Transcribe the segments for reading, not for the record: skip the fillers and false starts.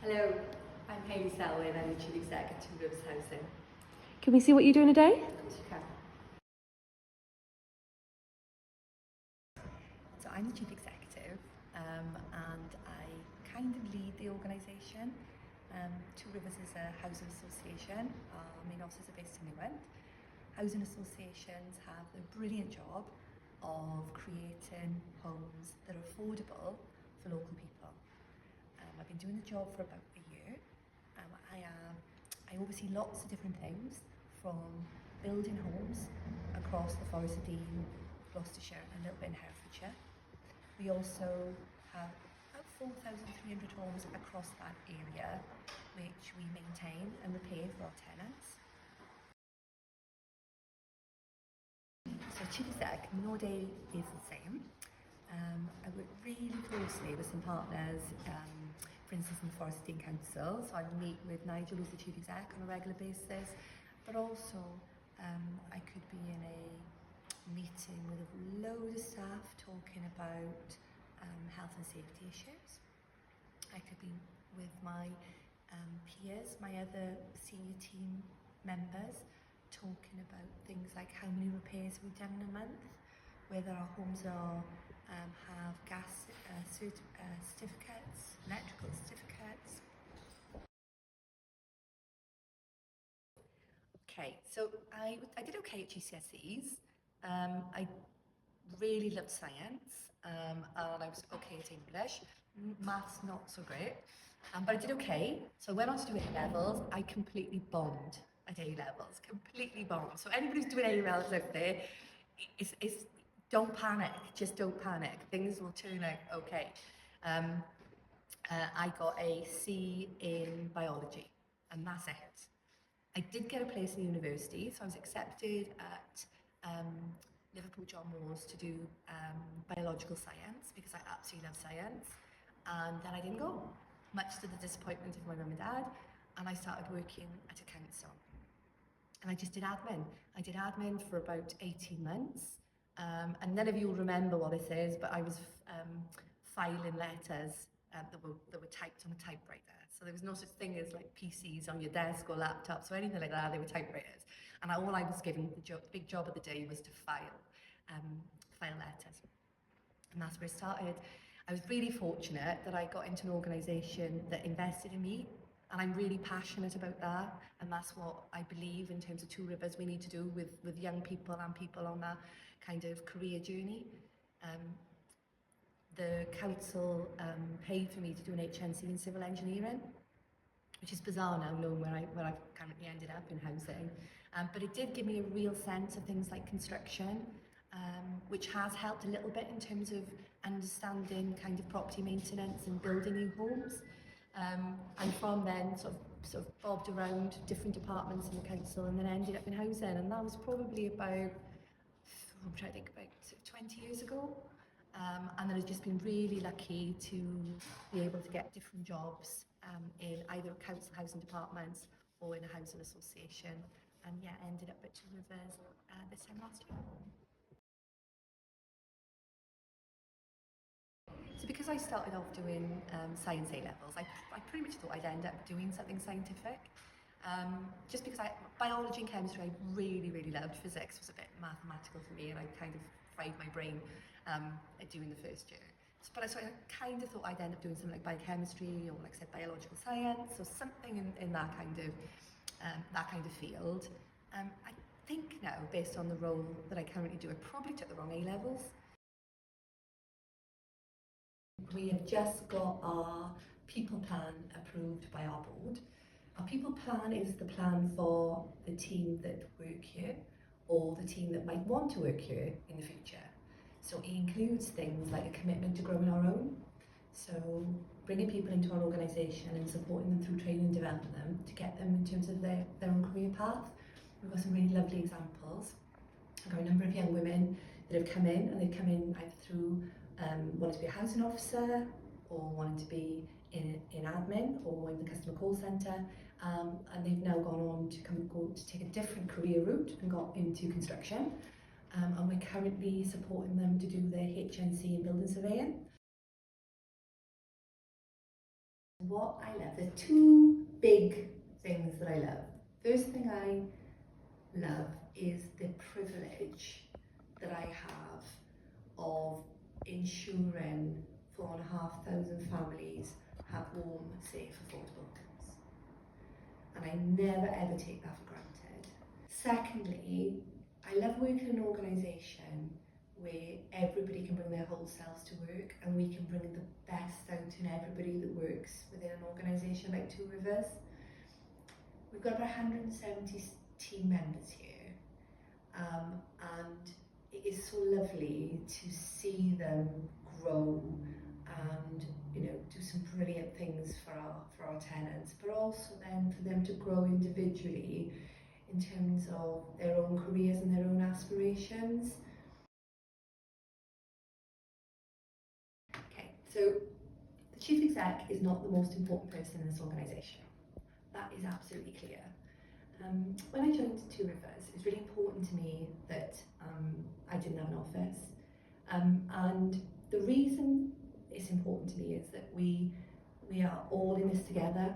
Hello, I'm Hayley Selway and I'm the Chief Executive at Two Rivers Housing. Can we see what you're doing today? Of course you can. So I'm the Chief Executive and I kind of lead the organisation. Two Rivers is a housing association. Our main offices are based in Newent. Housing associations have the brilliant job of creating homes that are affordable for local people. I've been doing the job for about a year. I oversee lots of different things, from building homes across the Forest of Dean, Gloucestershire and a little bit in Herefordshire. We also have about 4,300 homes across that area which we maintain and repair for our tenants. So Chief Exec, no day is the same. I work really closely with some partners, for instance in the Forest of Dean Council, so I meet with Nigel, who's the Chief Exec, on a regular basis, but also I could be in a meeting with a load of staff talking about health and safety issues. I could be with my peers, my other senior team members, talking about things like how many repairs we've done in a month, whether our homes have gas certificates, electrical certificates. Okay, so I did okay at GCSEs. I really loved science and I was okay at English. Maths not so great, but I did okay. So I went on to do A-levels. I completely bombed at A-levels, completely bombed. So anybody who's doing A-levels out there, don't panic, just don't panic. Things will turn out okay. I got a C in biology, and that's it. I did get a place in the university, so I was accepted at Liverpool John Moores to do biological science because I absolutely love science, and then I didn't go, much to the disappointment of my mum and dad, and I started working at a council. And I just did admin. I did admin for about 18 months. And none of you will remember what this is, but I was filing letters that were typed on a typewriter. So there was no such thing as like PCs on your desk or laptops or anything like that. They were typewriters. And all I was given, the big job of the day was to file letters. And that's where it started. I was really fortunate that I got into an organisation that invested in me, and I'm really passionate about that, and that's what I believe in terms of Two Rivers we need to do with young people and people on that kind of career journey. The council paid for me to do an HNC in civil engineering, which is bizarre now knowing where I've currently ended up in housing, but it did give me a real sense of things like construction, which has helped a little bit in terms of understanding kind of property maintenance and building new homes. And from then sort of bobbed around different departments in the council and then ended up in housing, and that was probably about, I'm trying to think, about 20 years ago. And then I've just been really lucky to be able to get different jobs in either council housing departments or in a housing association, and yeah, ended up at Two Rivers this time last year. So because I started off doing science A-levels, I pretty much thought I'd end up doing something scientific. Just because biology and chemistry I really, really loved. Physics was a bit mathematical for me and I kind of fried my brain at doing the first year. So I kind of thought I'd end up doing something like biochemistry or, like I said, biological science or something in that kind of field. I think now, based on the role that I currently do, I probably took the wrong A-levels. We have just got our people plan approved by our board. Our people plan is the plan for the team that work here or the team that might want to work here in the future. So it includes things like a commitment to growing our own. So bringing people into our organisation and supporting them through training and developing them to get them in terms of their own career path. We've got some really lovely examples. I've got a number of young women that have come in, and they've come in either through wanting to be a housing officer or wanting to be in admin or in the customer call centre, and they've now gone on to take a different career route and got into construction, and we're currently supporting them to do their HNC in building surveying. What I love, there's two big things that I love. First thing I love is the privilege that I have of ensuring 4,500 families have warm, safe, affordable homes. And I never ever take that for granted. Secondly, I love working in an organisation where everybody can bring their whole selves to work and we can bring the best out in everybody that works within an organisation like Two Rivers. We've got about 170 team members here, and it is so lovely to see them grow and do some brilliant things for our tenants, but also then for them to grow individually in terms of their own careers and their own aspirations. Okay, so the chief exec is not the most important person in this organisation. That is absolutely clear. When I joined Two Rivers, it was really important to me that I didn't have an office. And the reason it's important to me is that we are all in this together.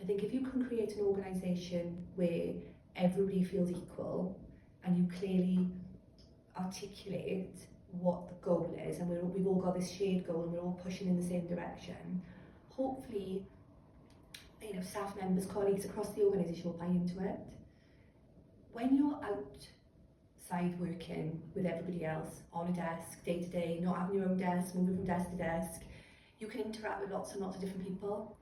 I think if you can create an organisation where everybody feels equal and you clearly articulate what the goal is, and we've all got this shared goal and we're all pushing in the same direction, hopefully staff members, colleagues across the organisation will buy into it. When you're outside working with everybody else on a desk, day to day, not having your own desk, moving from desk to desk, you can interact with lots and lots of different people,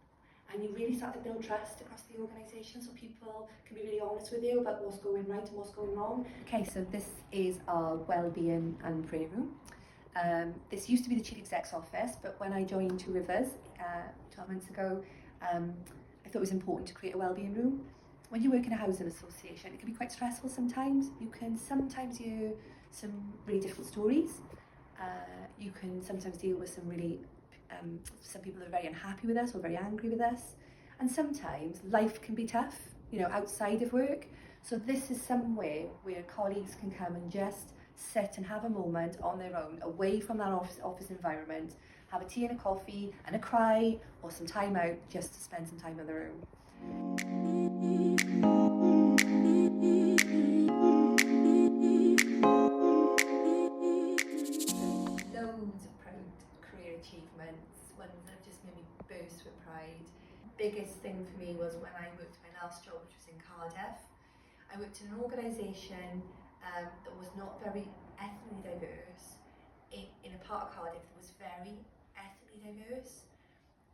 and you really start to build trust across the organisation, so people can be really honest with you about what's going right and what's going wrong. Okay, so this is our wellbeing and prayer room. This used to be the chief exec's office, but when I joined Two Rivers 12 months ago, I thought it was important to create a wellbeing room. When you work in a housing association, it can be quite stressful sometimes. You can sometimes hear some really difficult stories. You can sometimes deal with some really, some people that are very unhappy with us or very angry with us. And sometimes life can be tough, outside of work. So this is somewhere where colleagues can come and just sit and have a moment on their own, away from that office environment, have a tea and a coffee and a cry, or some time out just to spend some time on their own. Loads of proud career achievements, ones that just made me burst with pride. Biggest thing for me was when I worked my last job, which was in Cardiff. I worked in an organisation that was not very ethnically diverse. In a part of Cardiff that was very ethnically diverse,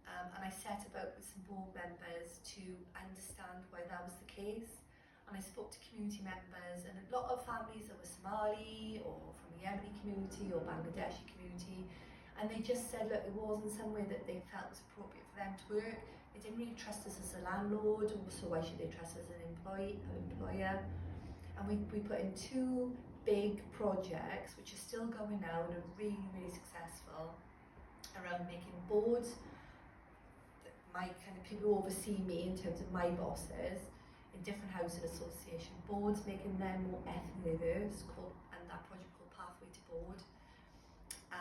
and I set about with some board members to understand why that was the case. And I spoke to community members, and a lot of families that were Somali or from the Yemeni community or Bangladeshi community, and they just said, look, it wasn't somewhere that they felt was appropriate for them to work. They didn't really trust us as a landlord, so why should they trust us as an employer? And we put in two big projects which are still going now and are really, really successful around making boards. My kind of people who oversee me in terms of my bosses in different housing association boards, making them more ethnically diverse, and that project called Pathway to Board,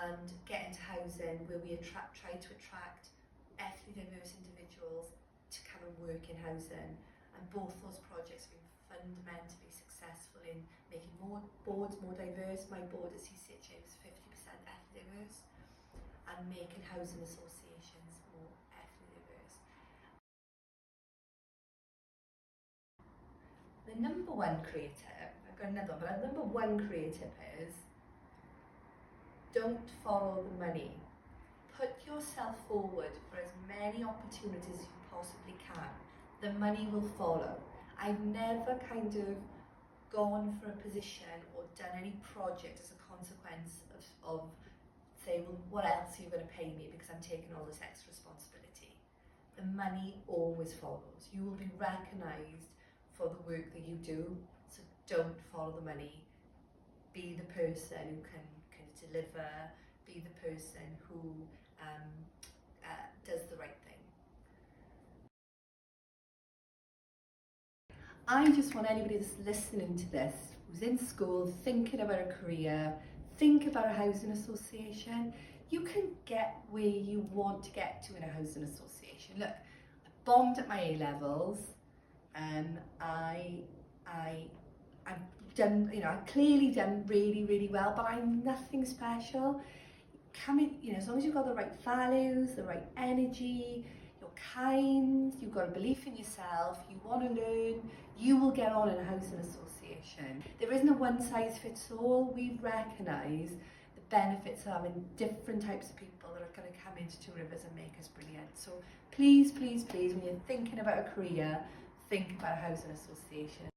and get into housing where we try to attract ethnically diverse individuals to come and work in housing. And both those projects have been fundamentally successful in making more boards more diverse. My board at CCHA was 50% ethnically diverse, and making housing associations more ethnically diverse. The number one career tip, I've got another one, but the number one career tip is don't follow the money. Put yourself forward for as many opportunities as you possibly can. The money will follow. I've never kind of gone for a position or done any project as a consequence of say, well, what else are you going to pay me because I'm taking all this extra responsibility? The money always follows. You will be recognised for the work that you do, so don't follow the money. Be the person who can deliver, be the person who does the right thing. I just want anybody that's listening to this, who's in school, thinking about a career, think about a housing association, you can get where you want to get to in a housing association. Look, I bombed at my A-levels. I've done, I've clearly done really, really well, but I'm nothing special. As long as you've got the right values, the right energy, you're kind, you've got a belief in yourself, you want to learn, you will get on in a housing association. There isn't a one size fits all. We recognise the benefits of having different types of people that are going to come into Two Rivers and make us brilliant. So please, please, please, when you're thinking about a career, think about a housing association.